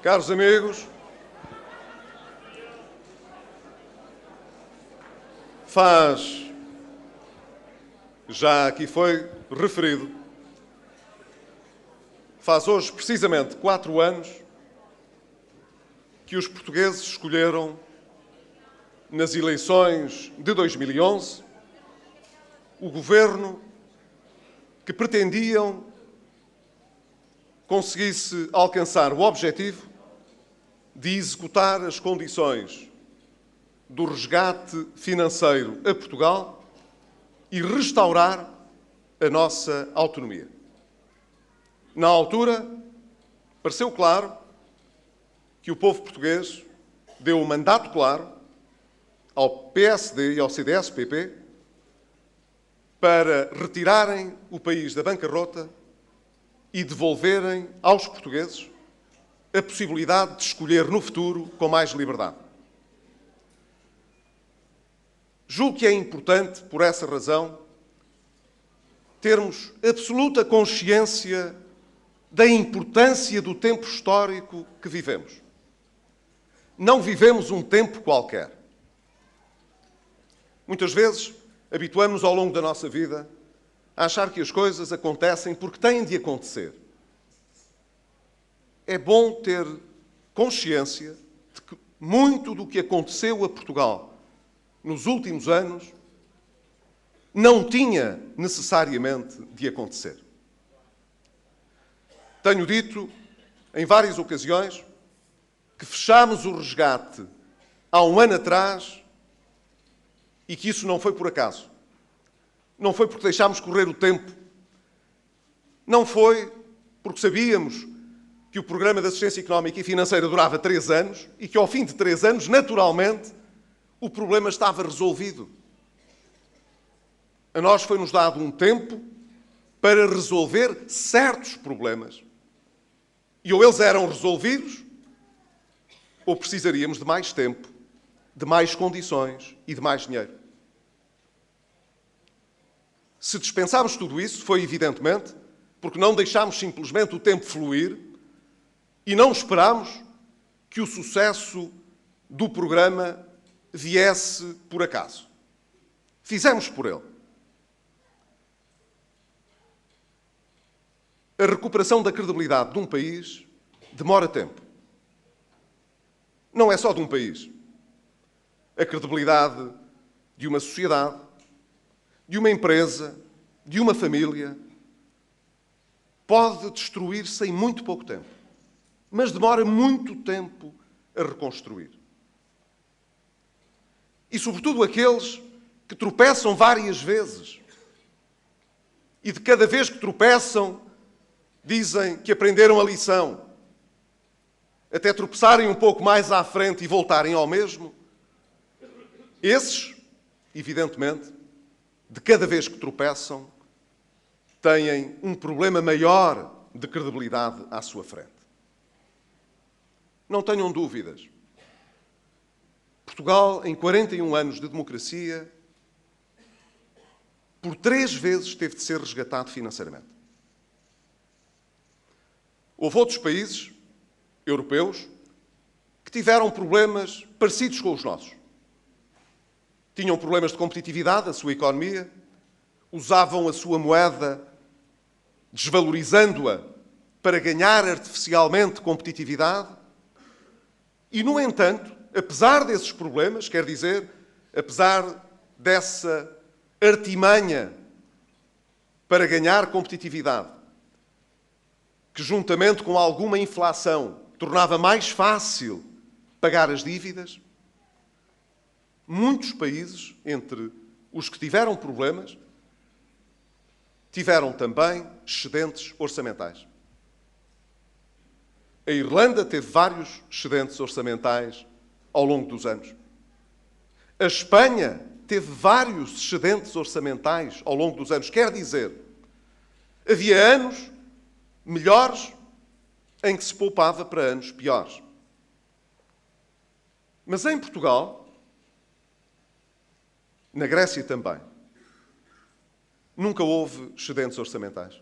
Caros amigos, já aqui foi referido, faz hoje precisamente 4 anos que os portugueses escolheram, nas eleições de 2011, o governo que pretendiam conseguisse alcançar o objetivo de executar as condições do resgate financeiro a Portugal e restaurar a nossa autonomia. Na altura, pareceu claro que o povo português deu um mandato claro ao PSD e ao CDS-PP para retirarem o país da bancarrota e devolverem aos portugueses a possibilidade de escolher no futuro com mais liberdade. Julgo que é importante, por essa razão, termos absoluta consciência da importância do tempo histórico que vivemos. Não vivemos um tempo qualquer. Muitas vezes habituamos-nos ao longo da nossa vida a achar que as coisas acontecem porque têm de acontecer. É bom ter consciência de que muito do que aconteceu a Portugal nos últimos anos não tinha necessariamente de acontecer. Tenho dito em várias ocasiões que fechámos o resgate há um ano atrás e que isso não foi por acaso. Não foi porque deixámos correr o tempo. Não foi porque sabíamos que o Programa de Assistência Económica e Financeira durava 3 anos e que ao fim de 3 anos, naturalmente, o problema estava resolvido. A nós foi-nos dado um tempo para resolver certos problemas. E ou eles eram resolvidos, ou precisaríamos de mais tempo, de mais condições e de mais dinheiro. Se dispensámos tudo isso, foi evidentemente porque não deixámos simplesmente o tempo fluir e não esperámos que o sucesso do programa viesse por acaso. Fizemos por ele. A recuperação da credibilidade de um país demora tempo. Não é só de um país. A credibilidade de uma sociedade, de uma empresa, de uma família, pode destruir-se em muito pouco tempo. Mas demora muito tempo a reconstruir. E, sobretudo, aqueles que tropeçam várias vezes e de cada vez que tropeçam dizem que aprenderam a lição, até tropeçarem um pouco mais à frente e voltarem ao mesmo, esses, evidentemente, de cada vez que tropeçam, têm um problema maior de credibilidade à sua frente. Não tenham dúvidas. Portugal, em 41 anos de democracia, por 3 vezes teve de ser resgatado financeiramente. Houve outros países europeus que tiveram problemas parecidos com os nossos. Tinham problemas de competitividade, a sua economia, usavam a sua moeda, desvalorizando-a para ganhar artificialmente competitividade e, no entanto, apesar desses problemas, quer dizer, apesar dessa artimanha para ganhar competitividade, que juntamente com alguma inflação tornava mais fácil pagar as dívidas, muitos países, entre os que tiveram problemas, tiveram também excedentes orçamentais. A Irlanda teve vários excedentes orçamentais ao longo dos anos. A Espanha teve vários excedentes orçamentais ao longo dos anos. Quer dizer, havia anos melhores em que se poupava para anos piores. Mas em Portugal, na Grécia também, nunca houve excedentes orçamentais.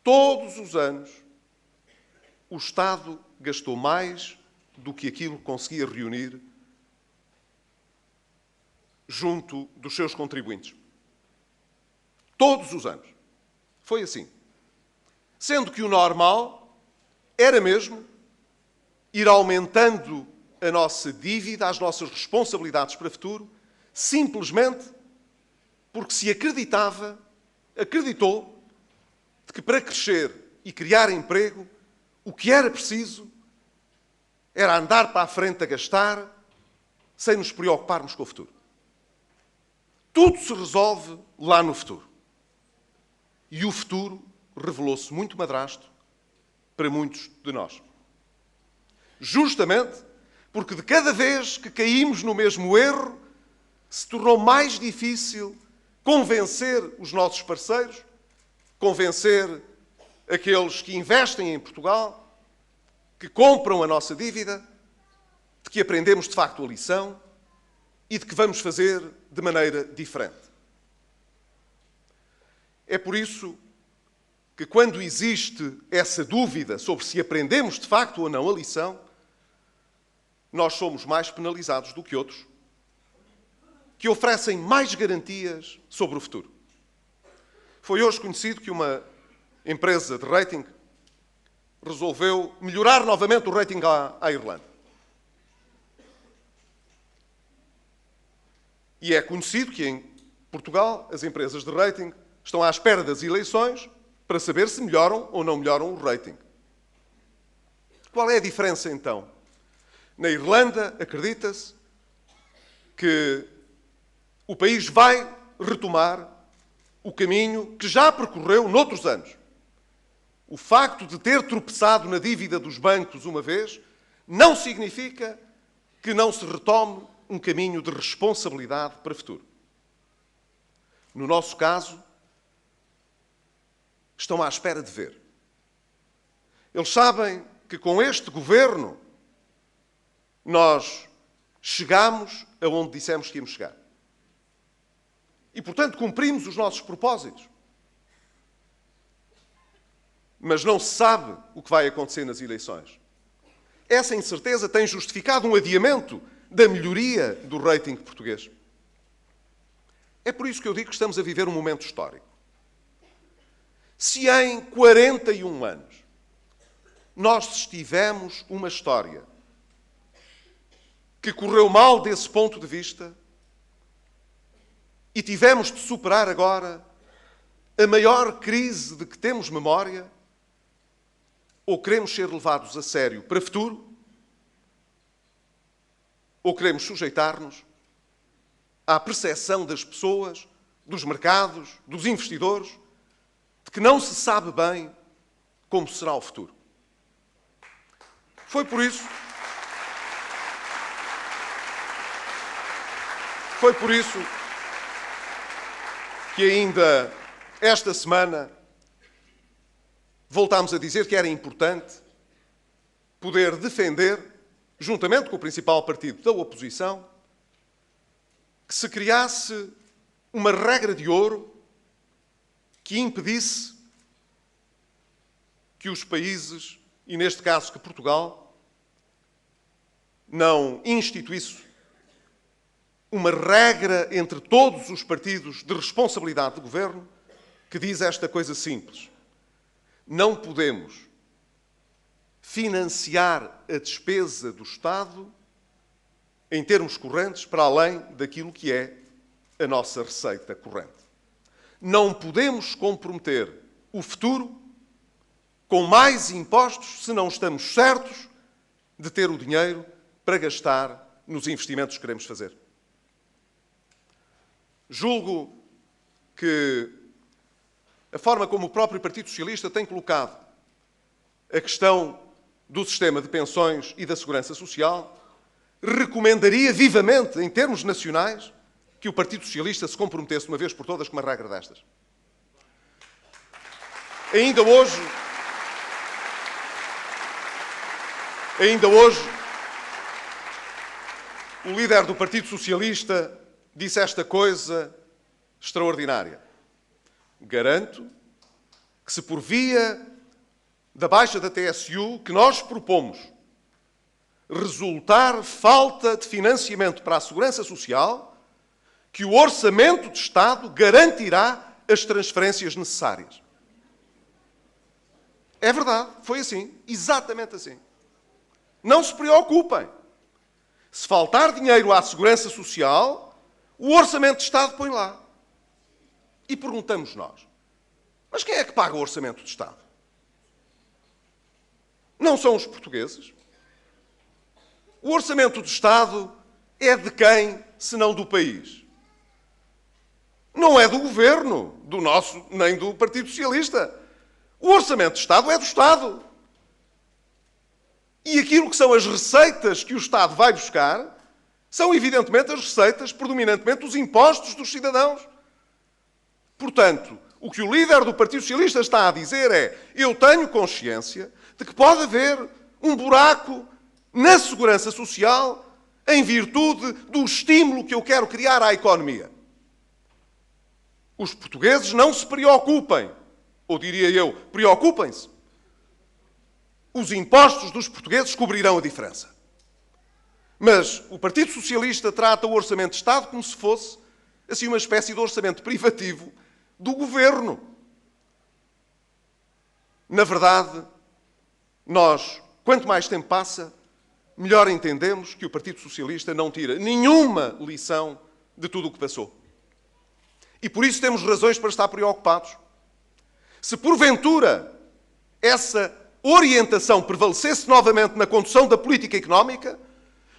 Todos os anos, o Estado gastou mais do que aquilo que conseguia reunir junto dos seus contribuintes. Todos os anos. Foi assim. Sendo que o normal era mesmo ir aumentando a nossa dívida, as nossas responsabilidades para o futuro, simplesmente porque se acreditou de que para crescer e criar emprego, o que era preciso era andar para a frente a gastar sem nos preocuparmos com o futuro. Tudo se resolve lá no futuro. E o futuro revelou-se muito madrasto para muitos de nós. Justamente porque de cada vez que caímos no mesmo erro, se tornou mais difícil convencer os nossos parceiros, convencer aqueles que investem em Portugal, que compram a nossa dívida, de que aprendemos de facto a lição e de que vamos fazer de maneira diferente. É por isso que quando existe essa dúvida sobre se aprendemos de facto ou não a lição, nós somos mais penalizados do que outros, que oferecem mais garantias sobre o futuro. Foi hoje conhecido que uma empresa de rating resolveu melhorar novamente o rating à Irlanda. E é conhecido que em Portugal as empresas de rating estão à espera das eleições para saber se melhoram ou não melhoram o rating. Qual é a diferença então? Na Irlanda, acredita-se que o país vai retomar o caminho que já percorreu noutros anos. O facto de ter tropeçado na dívida dos bancos uma vez não significa que não se retome um caminho de responsabilidade para o futuro. No nosso caso, estão à espera de ver. Eles sabem que com este governo nós chegamos aonde dissemos que íamos chegar. E, portanto, cumprimos os nossos propósitos. Mas não se sabe o que vai acontecer nas eleições. Essa incerteza tem justificado um adiamento da melhoria do rating português. É por isso que eu digo que estamos a viver um momento histórico. Se em 41 anos nós tivemos uma história que correu mal desse ponto de vista e tivemos de superar agora a maior crise de que temos memória, ou queremos ser levados a sério para o futuro, ou queremos sujeitar-nos à percepção das pessoas, dos mercados, dos investidores, de que não se sabe bem como será o futuro. Foi por isso que ainda esta semana voltámos a dizer que era importante poder defender, juntamente com o principal partido da oposição, que se criasse uma regra de ouro que impedisse que os países, e neste caso que Portugal, não instituísse uma regra entre todos os partidos de responsabilidade de governo que diz esta coisa simples: não podemos financiar a despesa do Estado em termos correntes para além daquilo que é a nossa receita corrente. Não podemos comprometer o futuro com mais impostos se não estamos certos de ter o dinheiro para gastar nos investimentos que queremos fazer. Julgo que a forma como o próprio Partido Socialista tem colocado a questão do sistema de pensões e da segurança social recomendaria vivamente, em termos nacionais, que o Partido Socialista se comprometesse de uma vez por todas com uma regra destas. Ainda hoje, o líder do Partido Socialista disse esta coisa extraordinária: garanto que se por via da baixa da TSU que nós propomos resultar falta de financiamento para a Segurança Social, que o Orçamento de Estado garantirá as transferências necessárias. É verdade, foi assim, exatamente assim. Não se preocupem. Se faltar dinheiro à Segurança Social, o Orçamento de Estado põe lá. E perguntamos nós, mas quem é que paga o Orçamento de Estado? Não são os portugueses? O Orçamento de Estado é de quem, se não do país? Não é do Governo, do nosso, nem do Partido Socialista. O Orçamento de Estado é do Estado. E aquilo que são as receitas que o Estado vai buscar são, evidentemente, as receitas, predominantemente, dos impostos dos cidadãos. Portanto, o que o líder do Partido Socialista está a dizer é: eu tenho consciência de que pode haver um buraco na segurança social em virtude do estímulo que eu quero criar à economia. Os portugueses não se preocupem, ou diria eu, preocupem-se. Os impostos dos portugueses cobrirão a diferença. Mas o Partido Socialista trata o Orçamento de Estado como se fosse assim uma espécie de orçamento privativo do Governo. Na verdade, nós, quanto mais tempo passa, melhor entendemos que o Partido Socialista não tira nenhuma lição de tudo o que passou. E por isso temos razões para estar preocupados. Se porventura essa orientação prevalecesse novamente na condução da política económica,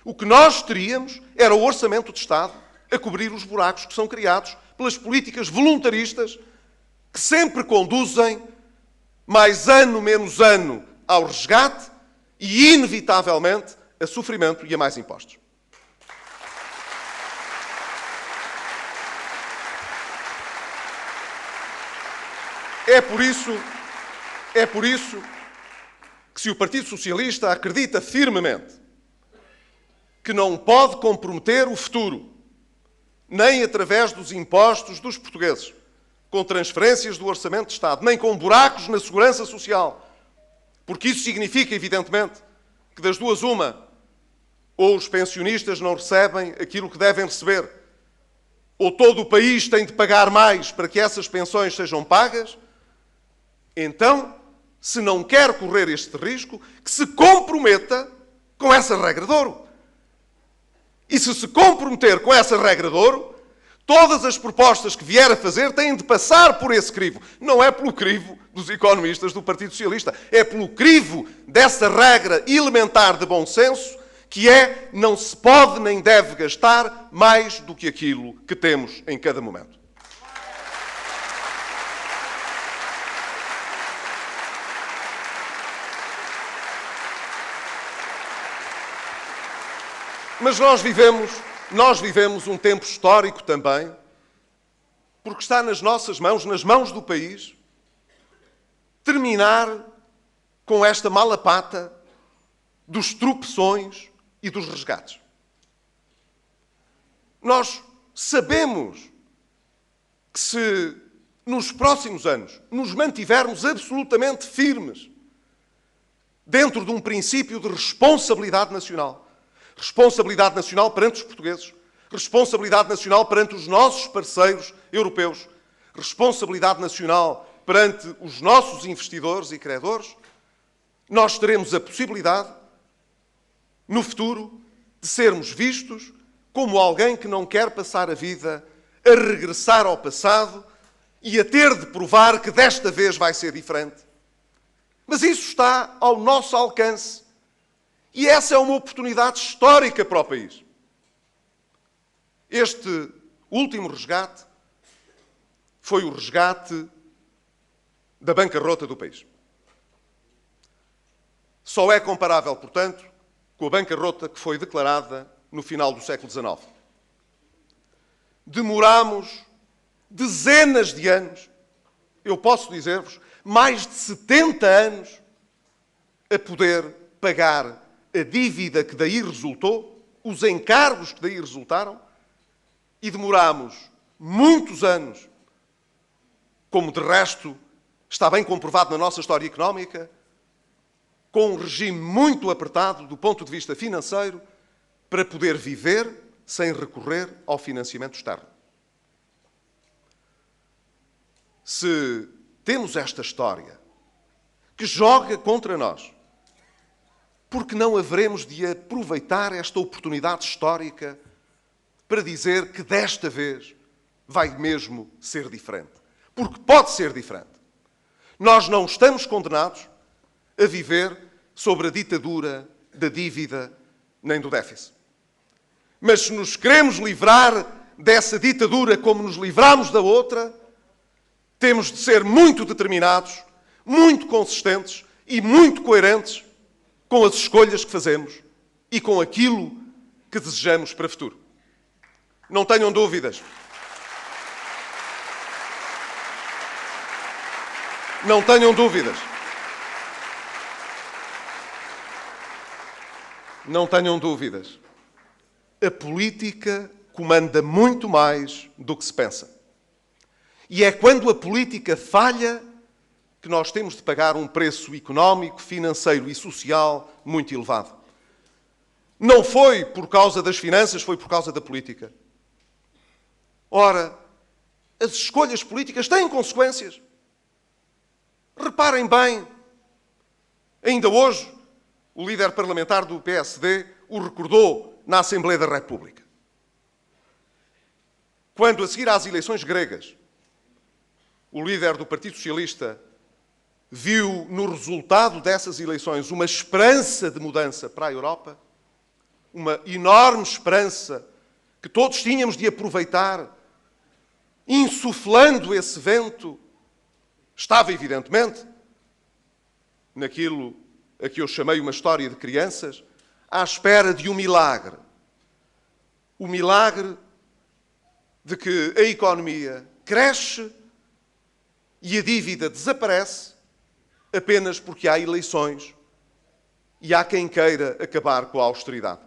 o que nós teríamos era o Orçamento de Estado a cobrir os buracos que são criados pelas políticas voluntaristas que sempre conduzem, mais ano, menos ano, ao resgate e, inevitavelmente, a sofrimento e a mais impostos. É por isso que, se o Partido Socialista acredita firmemente que não pode comprometer o futuro, nem através dos impostos dos portugueses, com transferências do Orçamento de Estado, nem com buracos na segurança social, porque isso significa, evidentemente, que das duas uma, ou os pensionistas não recebem aquilo que devem receber, ou todo o país tem de pagar mais para que essas pensões sejam pagas. Então, se não quer correr este risco, que se comprometa com essa regra de ouro. E se comprometer com essa regra de ouro, todas as propostas que vier a fazer têm de passar por esse crivo. Não é pelo crivo dos economistas do Partido Socialista, é pelo crivo dessa regra elementar de bom senso, que é: não se pode nem deve gastar mais do que aquilo que temos em cada momento. Mas nós vivemos um tempo histórico também, porque está nas nossas mãos, nas mãos do país, terminar com esta mala pata dos tropeções e dos resgates. Nós sabemos que, se nos próximos anos nos mantivermos absolutamente firmes dentro de um princípio de responsabilidade nacional perante os portugueses, responsabilidade nacional perante os nossos parceiros europeus, responsabilidade nacional perante os nossos investidores e credores, nós teremos a possibilidade, no futuro, de sermos vistos como alguém que não quer passar a vida a regressar ao passado e a ter de provar que desta vez vai ser diferente. Mas isso está ao nosso alcance. E essa é uma oportunidade histórica para o país. Este último resgate foi o resgate da bancarrota do país. Só é comparável, portanto, com a bancarrota que foi declarada no final do século XIX. Demorámos dezenas de anos, eu posso dizer-vos, mais de 70 anos, a poder pagar a dívida que daí resultou, os encargos que daí resultaram, e demorámos muitos anos, como de resto está bem comprovado na nossa história económica, com um regime muito apertado do ponto de vista financeiro para poder viver sem recorrer ao financiamento externo. Se temos esta história que joga contra nós, por que não haveremos de aproveitar esta oportunidade histórica para dizer que desta vez vai mesmo ser diferente? Porque pode ser diferente. Nós não estamos condenados a viver sobre a ditadura da dívida nem do déficit. Mas se nos queremos livrar dessa ditadura como nos livramos da outra, temos de ser muito determinados, muito consistentes e muito coerentes com as escolhas que fazemos e com aquilo que desejamos para o futuro. Não tenham dúvidas. Não tenham dúvidas. Não tenham dúvidas. A política comanda muito mais do que se pensa. E é quando a política falha que nós temos de pagar um preço económico, financeiro e social muito elevado. Não foi por causa das finanças, foi por causa da política. Ora, as escolhas políticas têm consequências. Reparem bem, ainda hoje, o líder parlamentar do PSD o recordou na Assembleia da República. Quando, a seguir às eleições gregas, o líder do Partido Socialista viu no resultado dessas eleições uma esperança de mudança para a Europa, uma enorme esperança que todos tínhamos de aproveitar, insuflando esse vento, estava evidentemente naquilo a que eu chamei uma história de crianças, à espera de um milagre. O milagre de que a economia cresce e a dívida desaparece apenas porque há eleições e há quem queira acabar com a austeridade.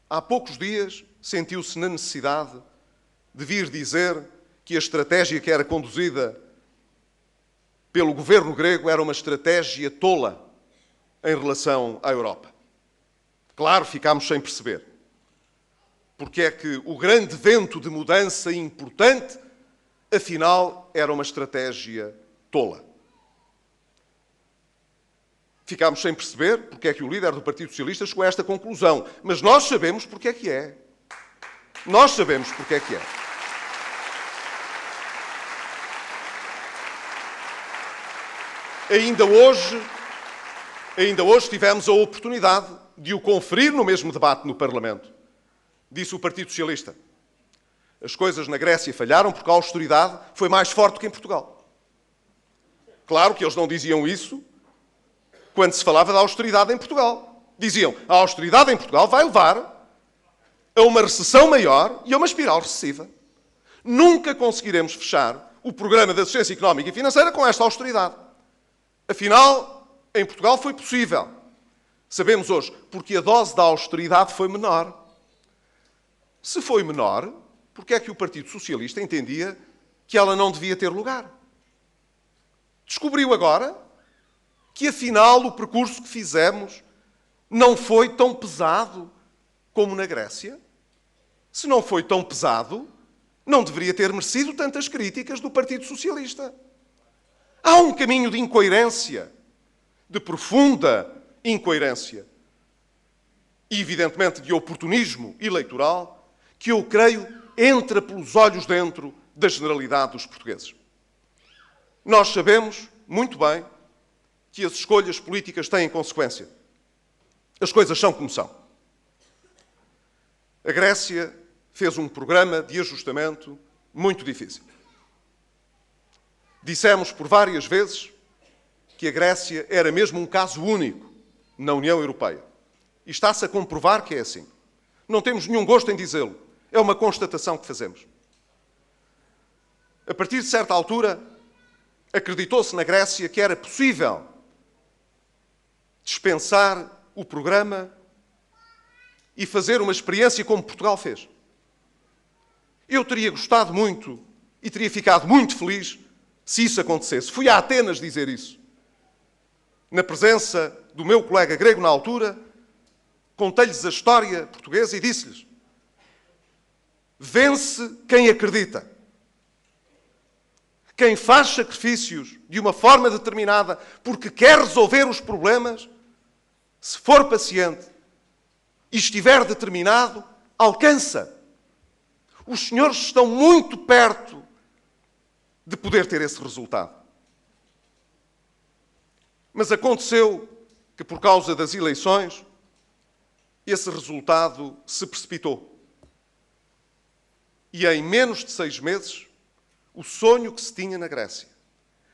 Há poucos dias sentiu-se na necessidade de vir dizer que a estratégia que era conduzida pelo governo grego era uma estratégia tola em relação à Europa. Claro, ficámos sem perceber. Porque é que o grande vento de mudança importante, afinal, era uma estratégia tola. Ficámos sem perceber porque é que o líder do Partido Socialista chegou a esta conclusão. Mas nós sabemos porque é que é. Nós sabemos porque é que é. Ainda hoje tivemos a oportunidade de o conferir no mesmo debate no Parlamento. Disse o Partido Socialista. As coisas na Grécia falharam porque a austeridade foi mais forte que em Portugal. Claro que eles não diziam isso quando se falava da austeridade em Portugal. Diziam, a austeridade em Portugal vai levar a uma recessão maior e a uma espiral recessiva. Nunca conseguiremos fechar o programa de assistência económica e financeira com esta austeridade. Afinal, em Portugal foi possível. Sabemos hoje porque a dose da austeridade foi menor. Se foi menor, porque é que o Partido Socialista entendia que ela não devia ter lugar? Descobriu agora que, afinal, o percurso que fizemos não foi tão pesado como na Grécia? Se não foi tão pesado, não deveria ter merecido tantas críticas do Partido Socialista. Há um caminho de incoerência, de profunda incoerência e, evidentemente, de oportunismo eleitoral, que eu creio entra pelos olhos dentro da generalidade dos portugueses. Nós sabemos muito bem que as escolhas políticas têm consequência. As coisas são como são. A Grécia fez um programa de ajustamento muito difícil. Dissemos por várias vezes que a Grécia era mesmo um caso único na União Europeia. E está-se a comprovar que é assim. Não temos nenhum gosto em dizê-lo. É uma constatação que fazemos. A partir de certa altura, acreditou-se na Grécia que era possível dispensar o programa e fazer uma experiência como Portugal fez. Eu teria gostado muito e teria ficado muito feliz se isso acontecesse. Fui a Atenas dizer isso. na presença do meu colega grego na altura, contei-lhes a história portuguesa e disse-lhes: vence quem acredita. Quem faz sacrifícios de uma forma determinada porque quer resolver os problemas, se for paciente e estiver determinado, alcança. Os senhores estão muito perto de poder ter esse resultado. Mas aconteceu que, por causa das eleições, esse resultado se precipitou. E em menos de 6 meses, o sonho que se tinha na Grécia,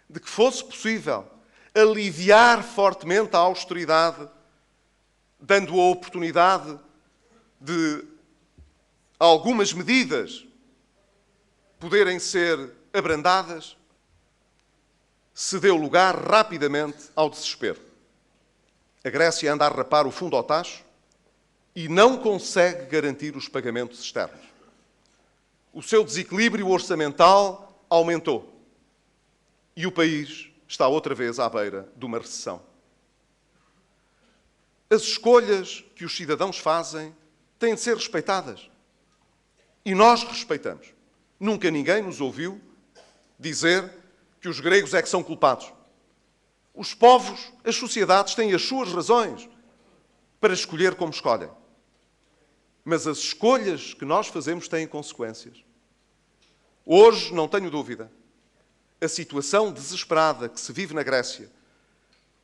de que fosse possível aliviar fortemente a austeridade, dando a oportunidade de algumas medidas poderem ser abrandadas, se deu lugar rapidamente ao desespero. A Grécia anda a rapar o fundo ao tacho e não consegue garantir os pagamentos externos. O seu desequilíbrio orçamental aumentou e o país está outra vez à beira de uma recessão. As escolhas que os cidadãos fazem têm de ser respeitadas. E nós respeitamos. Nunca ninguém nos ouviu dizer que os gregos é que são culpados. Os povos, as sociedades têm as suas razões para escolher como escolhem. Mas as escolhas que nós fazemos têm consequências. Hoje, não tenho dúvida, a situação desesperada que se vive na Grécia,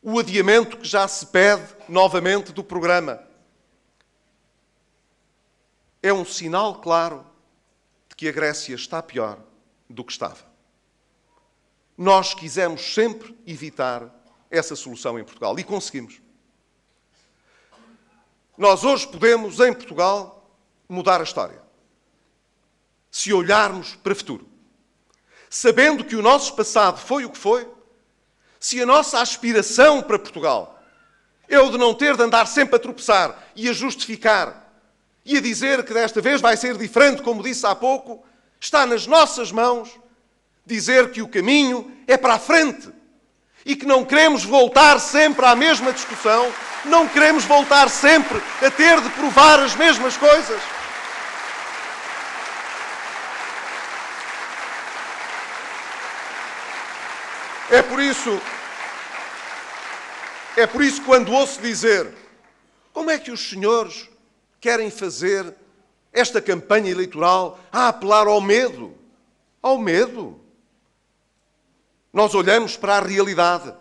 o adiamento que já se pede novamente do programa, é um sinal claro de que a Grécia está pior do que estava. Nós quisemos sempre evitar essa solução em Portugal e conseguimos. Nós hoje podemos, em Portugal, mudar a história. Se olharmos para o futuro. Sabendo que o nosso passado foi o que foi, se a nossa aspiração para Portugal é o de não ter de andar sempre a tropeçar e a justificar e a dizer que desta vez vai ser diferente, como disse há pouco, está nas nossas mãos dizer que o caminho é para a frente e que não queremos voltar sempre à mesma discussão, não queremos voltar sempre a ter de provar as mesmas coisas. É por isso quando ouço dizer como é que os senhores querem fazer esta campanha eleitoral a apelar ao medo. Ao medo. Nós olhamos para a realidade.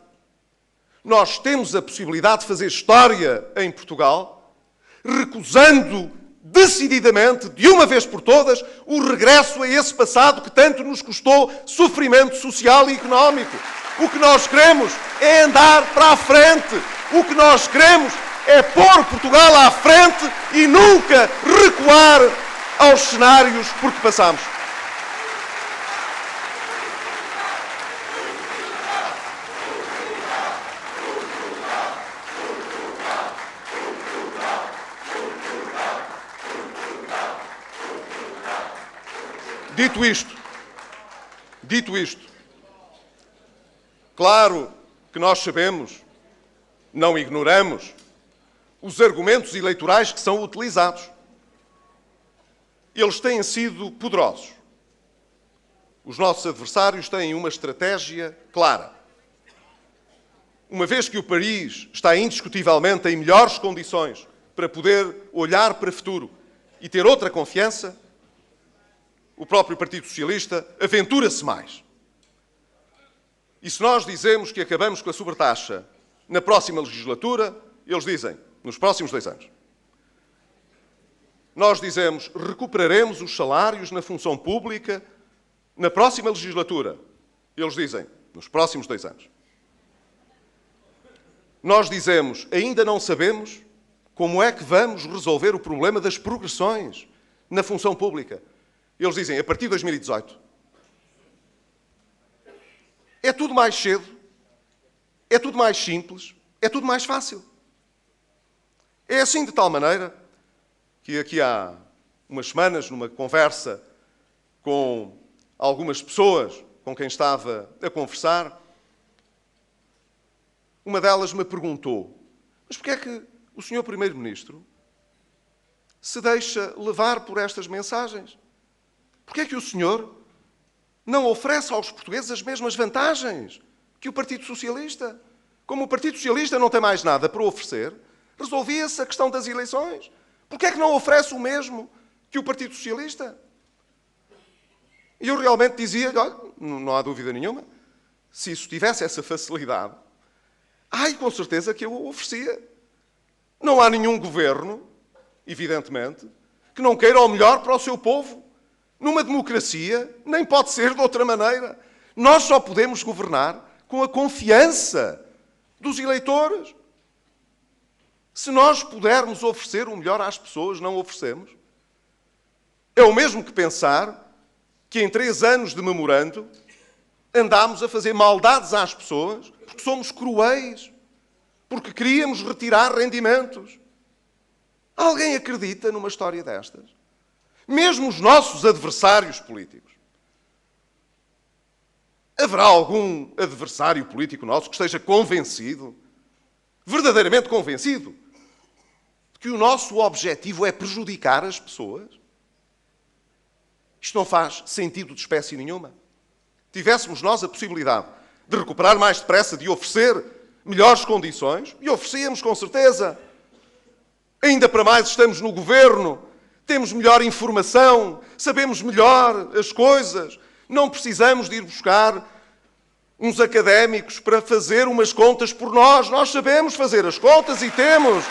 Nós temos a possibilidade de fazer história em Portugal, recusando decididamente, de uma vez por todas, o regresso a esse passado que tanto nos custou sofrimento social e económico. O que nós queremos é andar para a frente. O que nós queremos é pôr Portugal à frente e nunca recuar aos cenários por que passamos. Dito isto, claro que nós sabemos, não ignoramos, os argumentos eleitorais que são utilizados. Eles têm sido poderosos. Os nossos adversários têm uma estratégia clara. Uma vez que o país está indiscutivelmente em melhores condições para poder olhar para o futuro e ter outra confiança, o próprio Partido Socialista aventura-se mais. E se nós dizemos que acabamos com a sobretaxa na próxima legislatura, eles dizem, nos próximos 2 anos. Nós dizemos, recuperaremos os salários na função pública na próxima legislatura. Eles dizem, nos próximos 2 anos. Nós dizemos, ainda não sabemos como é que vamos resolver o problema das progressões na função pública. Eles dizem, a partir de 2018. É tudo mais cedo, é tudo mais simples, é tudo mais fácil. É assim de tal maneira que aqui há umas semanas, numa conversa com algumas pessoas com quem estava a conversar, uma delas me perguntou: mas porquê é que o Sr. Primeiro-Ministro se deixa levar por estas mensagens? Porquê é que o senhor não oferece aos portugueses as mesmas vantagens que o Partido Socialista? Como o Partido Socialista não tem mais nada para oferecer, resolvia-se a questão das eleições. Porquê é que não oferece o mesmo que o Partido Socialista? E eu realmente dizia-lhe: olha, não há dúvida nenhuma, se isso tivesse essa facilidade, com certeza que eu o oferecia. Não há nenhum governo, evidentemente, que não queira o melhor para o seu povo. Numa democracia, nem pode ser de outra maneira. Nós só podemos governar com a confiança dos eleitores. Se nós pudermos oferecer o melhor às pessoas, não oferecemos. É o mesmo que pensar que em 3 anos de memorando andámos a fazer maldades às pessoas porque somos cruéis, porque queríamos retirar rendimentos. Alguém acredita numa história destas? Mesmo os nossos adversários políticos. Haverá algum adversário político nosso que esteja convencido, verdadeiramente convencido, de que o nosso objetivo é prejudicar as pessoas? Isto não faz sentido de espécie nenhuma. Tivéssemos nós a possibilidade de recuperar mais depressa, de oferecer melhores condições, e oferecíamos com certeza. Ainda para mais estamos no governo, temos melhor informação, sabemos melhor as coisas, não precisamos de ir buscar uns académicos para fazer umas contas por nós. Nós sabemos fazer as contas e temos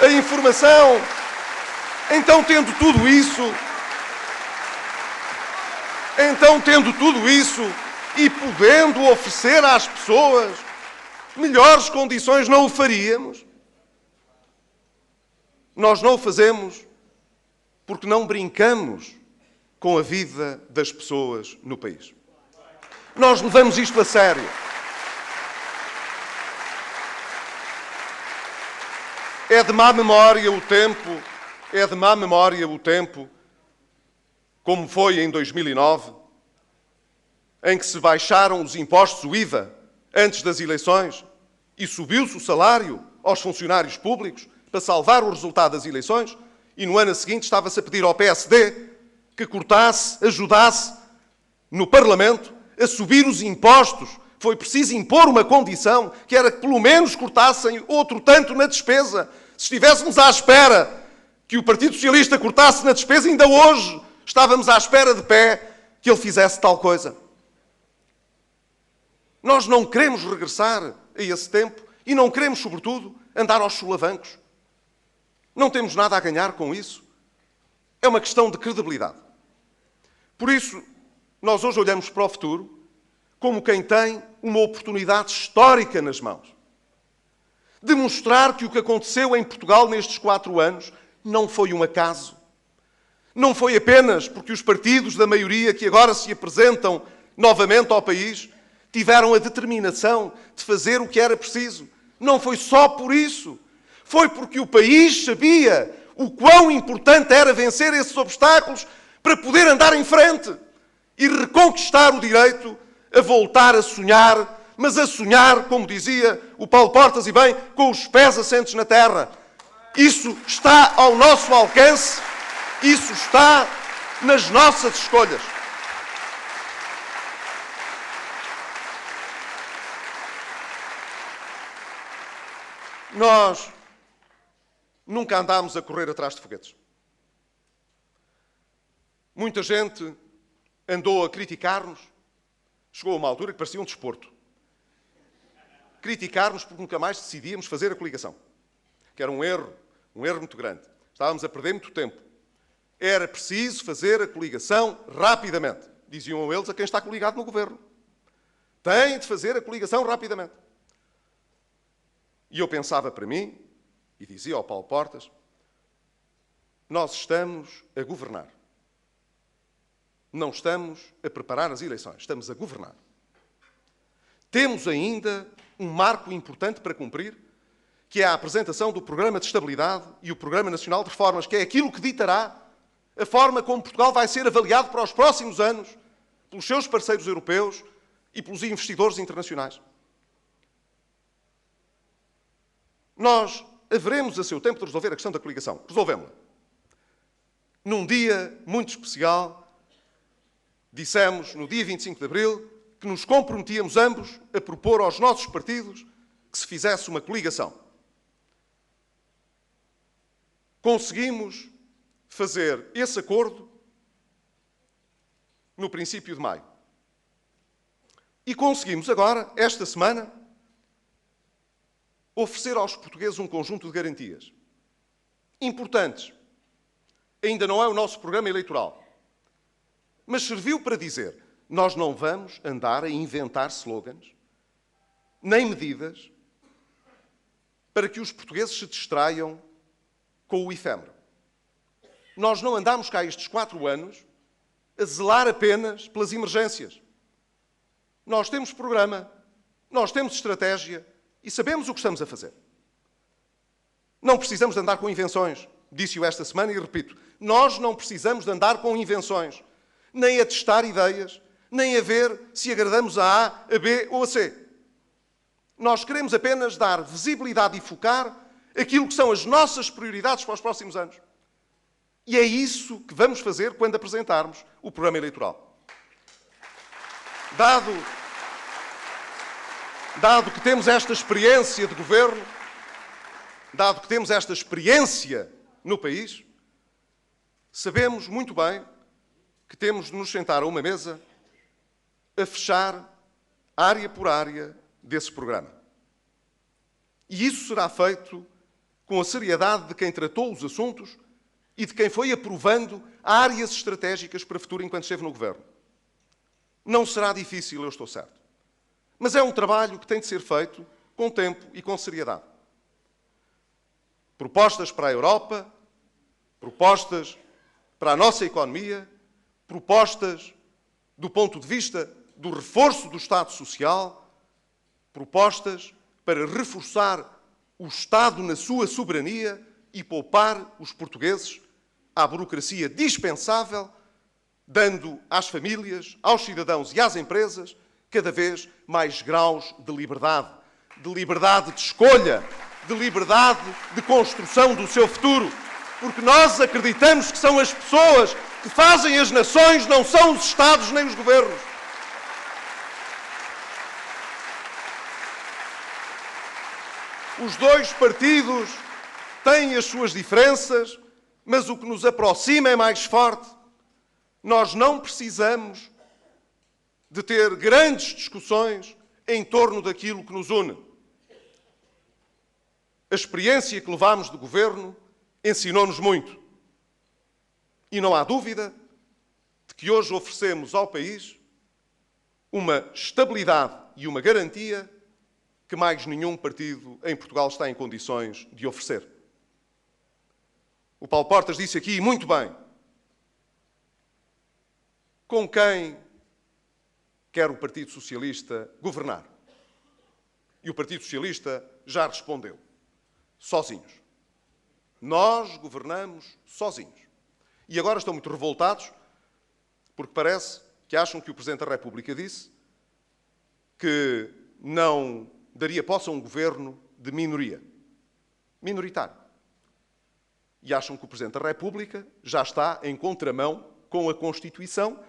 a informação. Então, tendo tudo isso e podendo oferecer às pessoas melhores condições, não o faríamos? Nós não o fazemos porque não brincamos com a vida das pessoas no país. Nós levamos isto a sério. É de má memória o tempo, como foi em 2009, em que se baixaram os impostos, o IVA, antes das eleições, e subiu-se o salário aos funcionários públicos para salvar o resultado das eleições, e no ano seguinte estava-se a pedir ao PSD que cortasse, ajudasse no Parlamento a subir os impostos. Foi preciso impor uma condição, que era que pelo menos cortassem outro tanto na despesa. Se estivéssemos à espera que o Partido Socialista cortasse na despesa, ainda hoje estávamos à espera de pé que ele fizesse tal coisa. Nós não queremos regressar a esse tempo e não queremos, sobretudo, andar aos solavancos. Não temos nada a ganhar com isso. É uma questão de credibilidade. Por isso, nós hoje olhamos para o futuro como quem tem uma oportunidade histórica nas mãos. De mostrar que o que aconteceu em Portugal nestes 4 anos não foi um acaso. Não foi apenas porque os partidos da maioria que agora se apresentam novamente ao país tiveram a determinação de fazer o que era preciso. Não foi só por isso. Foi porque o país sabia o quão importante era vencer esses obstáculos para poder andar em frente e reconquistar o direito a voltar a sonhar, mas a sonhar, como dizia o Paulo Portas, e bem, com os pés assentes na terra. Isso está ao nosso alcance, isso está nas nossas escolhas. Nós nunca andámos a correr atrás de foguetes. Muita gente andou a criticar-nos. Chegou a uma altura que parecia um desporto. Criticar-nos porque nunca mais decidíamos fazer a coligação. Que era um erro muito grande. Estávamos a perder muito tempo. Era preciso fazer a coligação rapidamente. Diziam eles a quem está coligado no governo. Tem de fazer a coligação rapidamente. E eu pensava para mim, e dizia ao Paulo Portas, nós estamos a governar. Não estamos a preparar as eleições, estamos a governar. Temos ainda um marco importante para cumprir, que é a apresentação do Programa de Estabilidade e o Programa Nacional de Reformas, que é aquilo que ditará a forma como Portugal vai ser avaliado para os próximos anos pelos seus parceiros europeus e pelos investidores internacionais. Nós haveremos a seu tempo de resolver a questão da coligação. Resolvemos-la. Num dia muito especial, dissemos, no dia 25 de Abril, que nos comprometíamos ambos a propor aos nossos partidos que se fizesse uma coligação. Conseguimos fazer esse acordo no princípio de maio. E conseguimos agora, esta semana, oferecer aos portugueses um conjunto de garantias importantes. Ainda não é o nosso programa eleitoral, mas serviu para dizer: nós não vamos andar a inventar slogans, nem medidas, para que os portugueses se distraiam com o efêmero. Nós não andamos cá estes 4 anos a zelar apenas pelas emergências. Nós temos programa, nós temos estratégia e sabemos o que estamos a fazer. Não precisamos de andar com invenções. Disse-o esta semana e repito, nós não precisamos de andar com invenções, nem a testar ideias, nem a ver se agradamos a A, a B ou a C. Nós queremos apenas dar visibilidade e focar aquilo que são as nossas prioridades para os próximos anos. E é isso que vamos fazer quando apresentarmos o programa eleitoral. Dado que temos esta experiência de governo, dado que temos esta experiência no país, sabemos muito bem que temos de nos sentar a uma mesa a fechar área por área desse programa. E isso será feito com a seriedade de quem tratou os assuntos e de quem foi aprovando áreas estratégicas para o futuro enquanto esteve no governo. Não será difícil, eu estou certo. Mas é um trabalho que tem de ser feito com tempo e com seriedade. Propostas para a Europa, propostas para a nossa economia, propostas do ponto de vista do reforço do Estado Social, propostas para reforçar o Estado na sua soberania e poupar os portugueses à burocracia dispensável, dando às famílias, aos cidadãos e às empresas cada vez mais graus de liberdade de escolha, de liberdade de construção do seu futuro. Porque nós acreditamos que são as pessoas que fazem as nações, não são os Estados nem os governos. Os dois partidos têm as suas diferenças, mas o que nos aproxima é mais forte. Nós não precisamos de ter grandes discussões em torno daquilo que nos une. A experiência que levámos de governo ensinou-nos muito. E não há dúvida de que hoje oferecemos ao país uma estabilidade e uma garantia que mais nenhum partido em Portugal está em condições de oferecer. O Paulo Portas disse aqui muito bem com quem quer o Partido Socialista governar. E o Partido Socialista já respondeu: sozinhos. Nós governamos sozinhos. E agora estão muito revoltados porque parece que acham que o Presidente da República disse que não daria posse a um governo de minoria, minoritário. E acham que o Presidente da República já está em contramão com a Constituição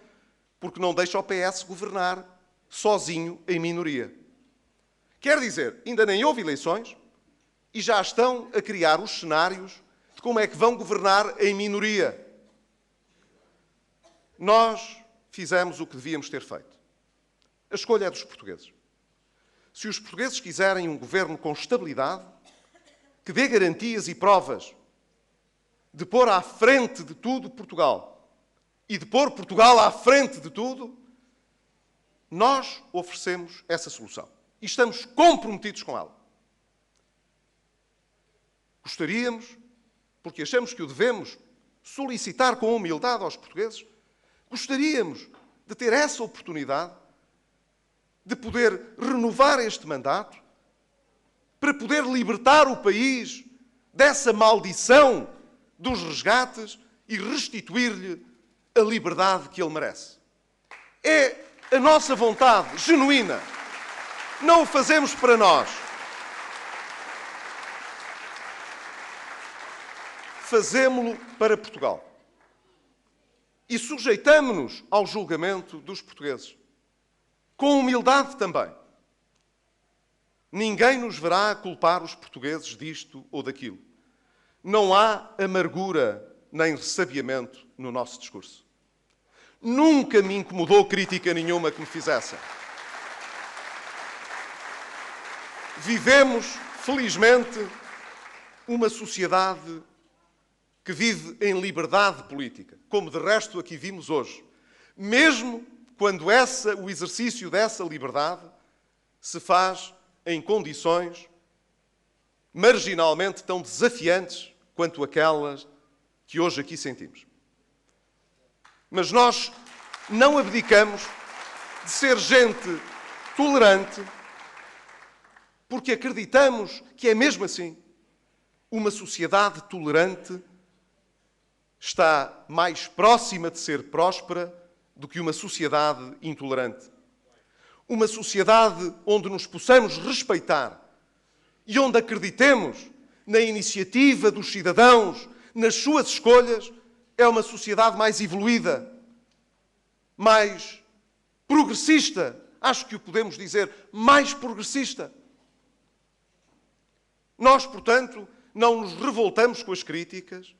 porque não deixa o PS governar sozinho em minoria. Quer dizer, ainda nem houve eleições e já estão a criar os cenários de como é que vão governar em minoria. Nós fizemos o que devíamos ter feito. A escolha é dos portugueses. Se os portugueses quiserem um governo com estabilidade, que dê garantias e provas de pôr à frente de tudo Portugal e de pôr Portugal à frente de tudo, nós oferecemos essa solução. E estamos comprometidos com ela. Gostaríamos, porque achamos que o devemos solicitar com humildade aos portugueses, gostaríamos de ter essa oportunidade de poder renovar este mandato para poder libertar o país dessa maldição dos resgates e restituir-lhe a liberdade que ele merece. É a nossa vontade genuína. Não o fazemos para nós. fazemo-lo para Portugal. E sujeitamo-nos ao julgamento dos portugueses. Com humildade também. Ninguém nos verá culpar os portugueses disto ou daquilo. Não há amargura nem ressabiamento no nosso discurso. Nunca me incomodou crítica nenhuma que me fizessem. Vivemos, felizmente, uma sociedade que vive em liberdade política, como de resto aqui vimos hoje, mesmo quando o exercício dessa liberdade se faz em condições marginalmente tão desafiantes quanto aquelas que hoje aqui sentimos. Mas nós não abdicamos de ser gente tolerante, porque acreditamos que é mesmo assim. Uma sociedade tolerante está mais próxima de ser próspera do que uma sociedade intolerante. Uma sociedade onde nos possamos respeitar e onde acreditemos na iniciativa dos cidadãos, nas suas escolhas, é uma sociedade mais evoluída, mais progressista. Acho que o podemos dizer, mais progressista. Nós, portanto, não nos revoltamos com as críticas,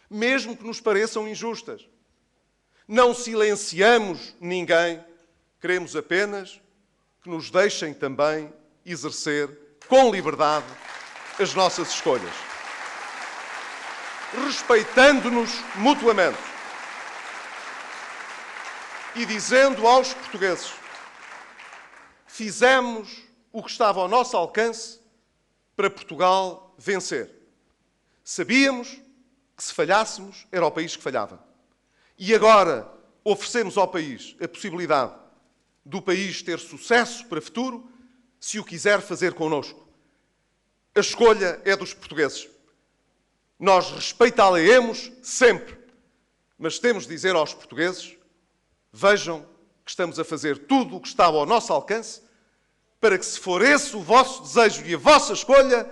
mesmo que nos pareçam injustas. Não silenciamos ninguém, queremos apenas que nos deixem também exercer com liberdade as nossas escolhas. Respeitando-nos mutuamente e dizendo aos portugueses: fizemos o que estava ao nosso alcance para Portugal vencer. Sabíamos que se falhássemos era o país que falhava. E agora oferecemos ao país a possibilidade do país ter sucesso para o futuro, se o quiser fazer connosco. A escolha é dos portugueses. Nós respeitá-la-emos sempre, mas temos de dizer aos portugueses: vejam que estamos a fazer tudo o que estava ao nosso alcance para que, se for esse o vosso desejo e a vossa escolha,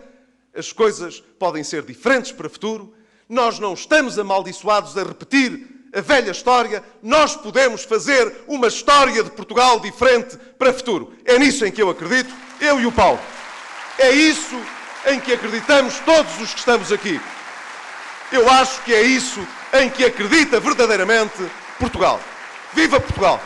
as coisas podem ser diferentes para o futuro. Nós não estamos amaldiçoados a repetir a velha história. Nós podemos fazer uma história de Portugal diferente para o futuro. É nisso em que eu acredito, eu e o Paulo. É isso em que acreditamos todos os que estamos aqui. Eu acho que é isso em que acredita verdadeiramente Portugal. Viva Portugal!